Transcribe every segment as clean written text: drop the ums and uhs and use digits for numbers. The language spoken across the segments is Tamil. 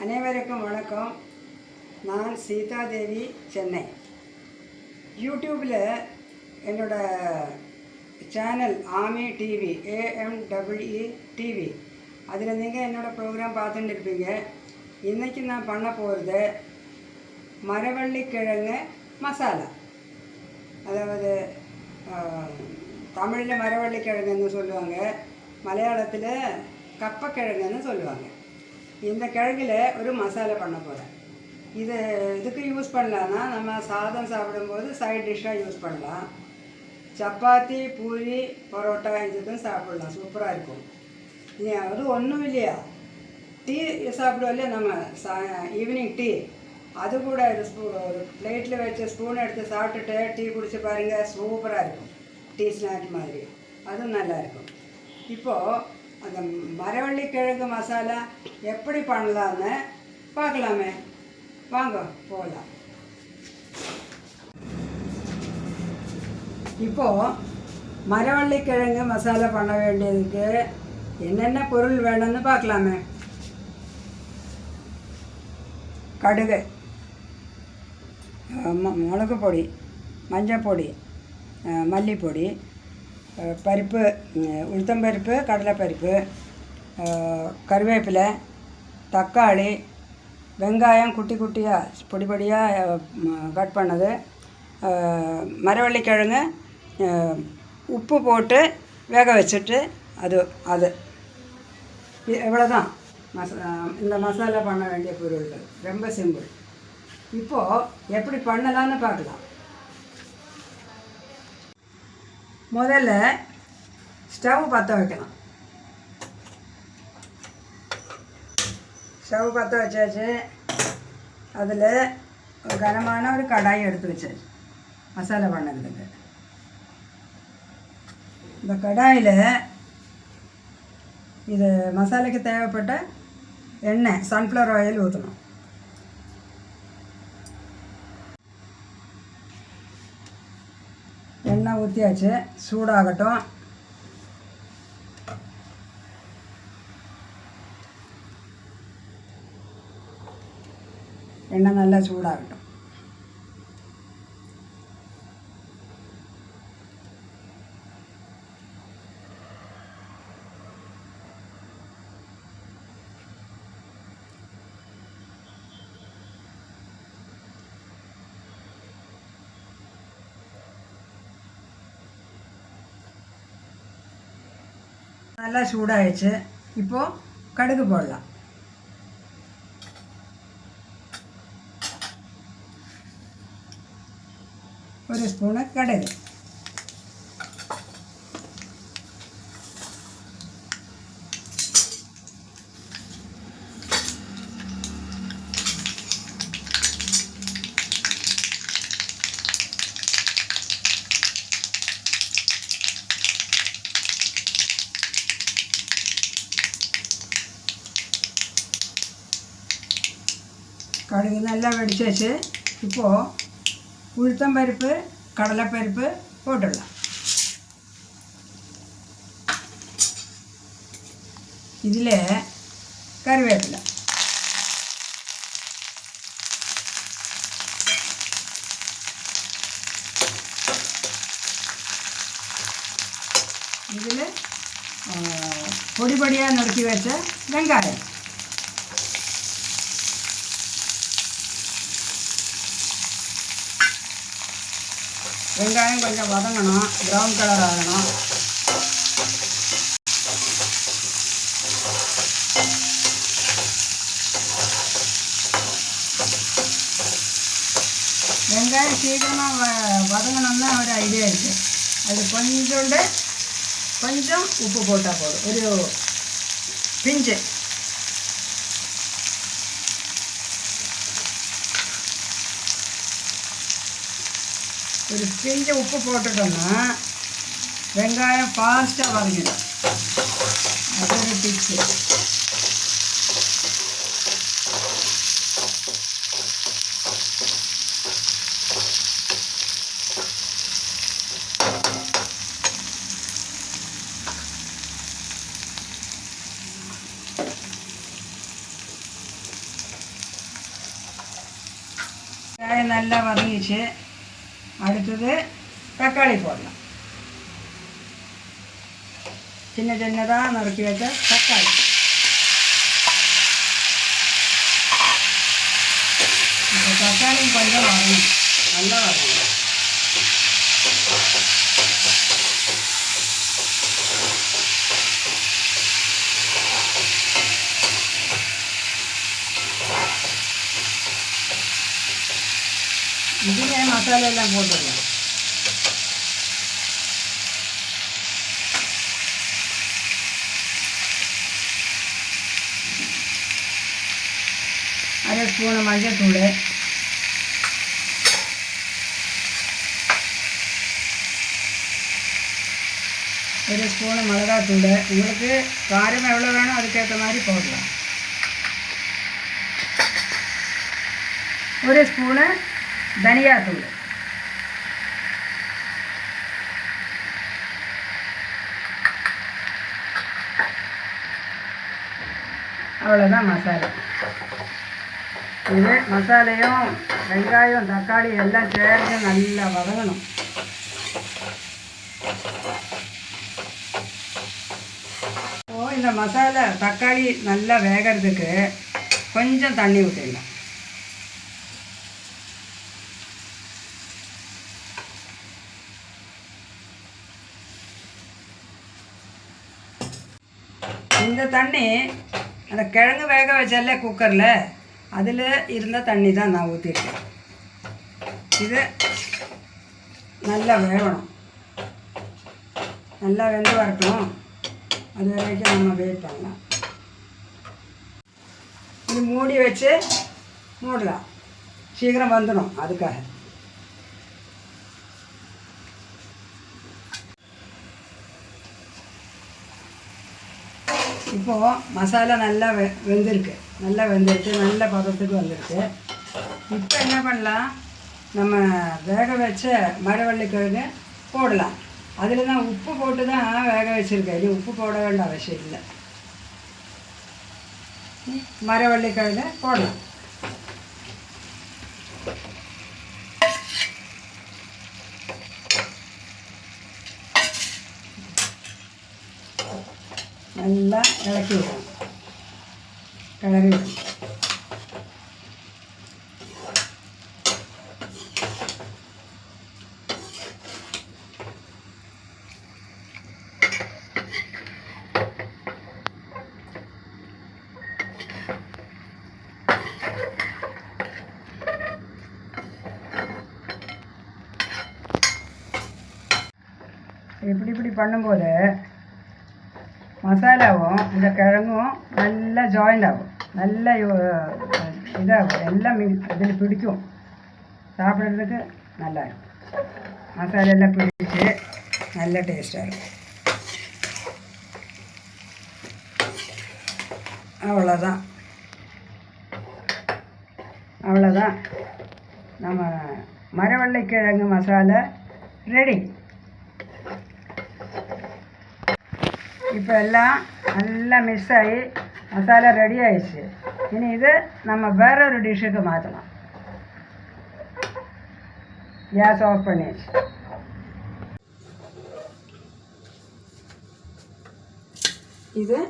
அனைவருக்கும் வணக்கம். நான் சீதாதேவி, சென்னை. யூடியூப்பில் என்னோட சேனல் ஆமி டிவி, AMEE டிவி, அதில் நீங்கள் என்னோடய ப்ரோக்ராம் பார்த்துட்டு இருப்பீங்க. இன்றைக்கி நான் பண்ண போகிறது மரவள்ளிக்கிழங்கு மசாலா. அதாவது தமிழில் மரவள்ளிக்கிழங்குன்னு சொல்லுவாங்க, மலையாளத்தில் கப்பக்கிழங்குன்னு சொல்லுவாங்க. இந்த கிழங்கில் ஒரு மசாலா பண்ண போகிறேன். இதுக்கு யூஸ் பண்ணலான்னா நம்ம சாதம் சாப்பிடும்போது சைட் டிஷ்ஷாக யூஸ் பண்ணலாம். சப்பாத்தி, பூரி, பரோட்டா இதுக்கும் சாப்பிடலாம், சூப்பராக இருக்கும். அது ஒன்றும் இல்லையா, டீ சாப்பிடுவோம் இல்லையா நம்ம, ஈவினிங் டீ, அது கூட ஒரு பிளேட்டில் வச்ச ஸ்பூன் எடுத்து சாப்பிட்டுட்டு டீ குடிச்சு பாருங்கள், சூப்பராக இருக்கும். டீ ஸ்நாக் மாதிரி அதுவும் நல்லாயிருக்கும். இப்போது அந்த மரவள்ளிக்கிழங்கு மசாலா எப்படி பண்ணலான்னு பார்க்கலாமே, வாங்க போகலாம். இப்போது மரவள்ளிக்கிழங்கு மசாலா பண்ண வேண்டியதுக்கு என்னென்ன பொருள் வேணும்னு பார்க்கலாமே. கடுகு, மிளகு பொடி, மஞ்சள் பொடி, மல்லிப்பொடி, பருப்பு, உளுத்தம்பருப்பு, கடலைப்பருப்பு, கருவேப்பிலை, தக்காளி, வெங்காயம் குட்டி குட்டியாக பொடி பொடியாக கட் பண்ணது, மரவள்ளிக்கிழங்கு உப்பு போட்டு வேக வச்சுட்டு அது இவ்வளோதான் இந்த மசாலா பண்ண வேண்டிய பொருள்கள். ரொம்ப சிம்பிள். இப்போது எப்படி பண்ணலான்னு பார்க்கலாம். முதல்ல ஸ்டவ் பற்ற வைக்கலாம். ஸ்டவ் பற்ற வச்சாச்சு. அதில் ஒரு கனமான ஒரு கடாய் எடுத்து வச்சாச்சு மசாலா பண்ணதுக்கு. இந்த கடாயில் இது மசாலாக்கு தேவைப்பட்ட எண்ணெய், சன்ஃப்ளவர் ஆயில் ஊற்றணும். எண்ணெய் ஊற்றியாச்சு, சூடாகட்டும். எண்ணெய் நல்லா சூடாகட்டும். நல்லா சூடாகிடுச்சு. இப்போது கடுகு போடலாம். ஒரு ஸ்பூனு கடுகு, கடுகு நல்லா வெடிச்சாச்சு. இப்போது உளுத்தம்பருப்பு, கடலைப்பருப்பு போட்டுடலாம். இதில் கருவேப்பிலை, இதில் பொடி பொடியாக நறுக்கி வச்ச வெங்காயம், வெங்காயம் கொஞ்சம் வதங்கணும், ப்ரௌன் கலர் ஆகணும். வெங்காயம் சீக்கிரமாக வதங்கணும்னு ஒரு ஐடியா இருக்குது. அது கொஞ்சம் உப்பு போட்டால் போதும், ஒரு பிஞ்சு. ஒரு பிஞ்சு உப்பு போட்டுட்டோம்னா வெங்காயம் ஃபாஸ்ட்டாக வதங்கிடும். அது ஒரு டிப்ஸு. வெங்காயம் நல்லா வதங்கிச்சு. அடுத்தது தக்காளி போடலாம். சின்ன சின்னதாக நறுக்கி வச்ச தக்காளி. இப்போ தக்காளி கொஞ்சம் வரணும், நல்லா வரணும். இதுலேயே மசாலா எல்லாம் போட்டுடலாம். அரை ஸ்பூனு மஞ்சள்தூள், ஒரு ஸ்பூனு மிளகாத்தூள். உங்களுக்கு காரம் எவ்வளோ வேணும் அதுக்கேற்ற மாதிரி போடலாம். ஒரு ஸ்பூனு தனியாத்தூள். அவ்வளோதான் மசாலா. இது மசாலையும் வெங்காயம் தக்காளி எல்லாம் சேர்ந்து நல்லா வதங்கணும். இப்போது இந்த மசாலா தக்காளி நல்லா வேகிறதுக்கு கொஞ்சம் தண்ணி ஊற்றிடலாம். இந்த தண்ணி அந்த கிழங்கு வேக வச்சால குக்கரில், அதில் இருந்த தண்ணி தான் நான் ஊற்றிருக்கேன். இது நல்லா வேகணும், நல்லா வெந்து வரட்டும். அது வரைக்கும் நம்ம வெயிட் பண்ணலாம். இது மூடி வச்சு மூடலாம், சீக்கிரம் வந்துடும் அதுக்காக. இப்போது மசாலா நல்லா வெந்திருக்கு, நல்ல பதத்துக்கு வந்திருக்கு. இப்போ என்ன பண்ணலாம், நம்ம வேக வச்ச மரவள்ளிக்கிழங்கு போடலாம். அதில் தான் உப்பு போட்டு தான் வேக வச்சுருக்கேன். இது உப்பு போட வேண்டிய அவசியம் இல்லை. மரவள்ளிக்கிழங்கு போடலாம். நல்லா இறக்கி விடணும், கிளறி விடணும். இப்படி பண்ணும்போது மசாலாவும் இந்த கிழங்கும் நல்லா ஜாயிண்ட் ஆகும், நல்லா இதாகும், எல்லாம் இதில் பிடிக்கும். சாப்பிட்றதுக்கு நல்லா இருக்கும். மசாலா எல்லாம் பிடிச்சி நல்ல டேஸ்ட்டாக இருக்கும். அவ்வளோதான் நம்ம மரவள்ளிக்கிழங்கு மசாலா ரெடி. இப்போ எல்லாம் நல்லா மிக்ஸ் ஆகி மசாலா ரெடி ஆயிடுச்சு. இனி இது நம்ம வேற ஒரு டிஷ்ஷுக்கு மாற்றலாம். கேஸ் ஆஃப் பண்ணிடுச்சு. இது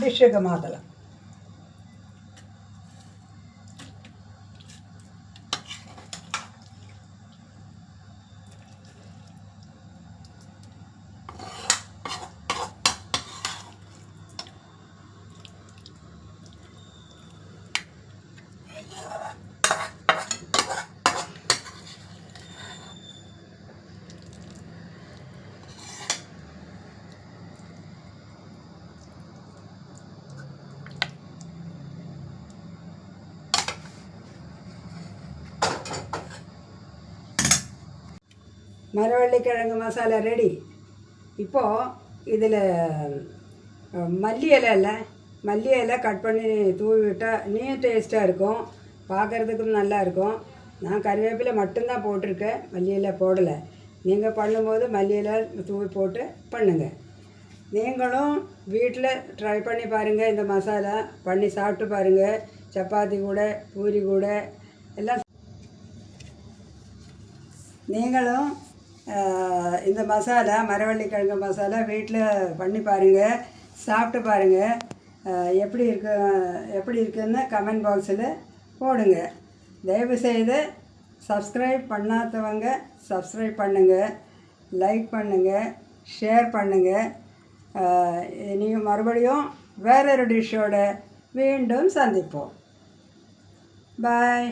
டிஷ்ஷுக்கு மாற்றலாம். மரவள்ளிக்கிழங்கு மசாலா ரெடி. இப்போது இதில் மல்லி இலை கட் பண்ணி தூவி விட்டால் இன்னும் டேஸ்ட்டாக இருக்கும், பார்க்குறதுக்கும் நல்லா இருக்கும். நான் கருவேப்பிலை மட்டும்தான் போட்டிருக்கேன், மல்லி இலை போடலை. நீங்கள் பண்ணும்போது மல்லி இலை தூவி போட்டு பண்ணுங்கள். நீங்களும் வீட்டில் ட்ரை பண்ணி பாருங்கள். இந்த மசாலா பண்ணி சாப்பிட்டு பாருங்கள். சப்பாத்தி கூட பூரி கூட எல்லாம் நீங்களும் இந்த மசாலா மரவள்ளிக்கிழங்கு மசாலா வீட்டில் பண்ணி பாருங்கள், சாப்பிட்டு பாருங்கள். எப்படி இருக்குன்னு கமெண்ட் பாக்ஸில் போடுங்க. தயவுசெய்து சப்ஸ்கிரைப் பண்ணாதவங்க சப்ஸ்கிரைப் பண்ணுங்கள், லைக் பண்ணுங்கள், ஷேர் பண்ணுங்கள். நீங்கள் மறுபடியும் வேறொரு டிஷ்ஷோடு மீண்டும் சந்திப்போம். பாய்.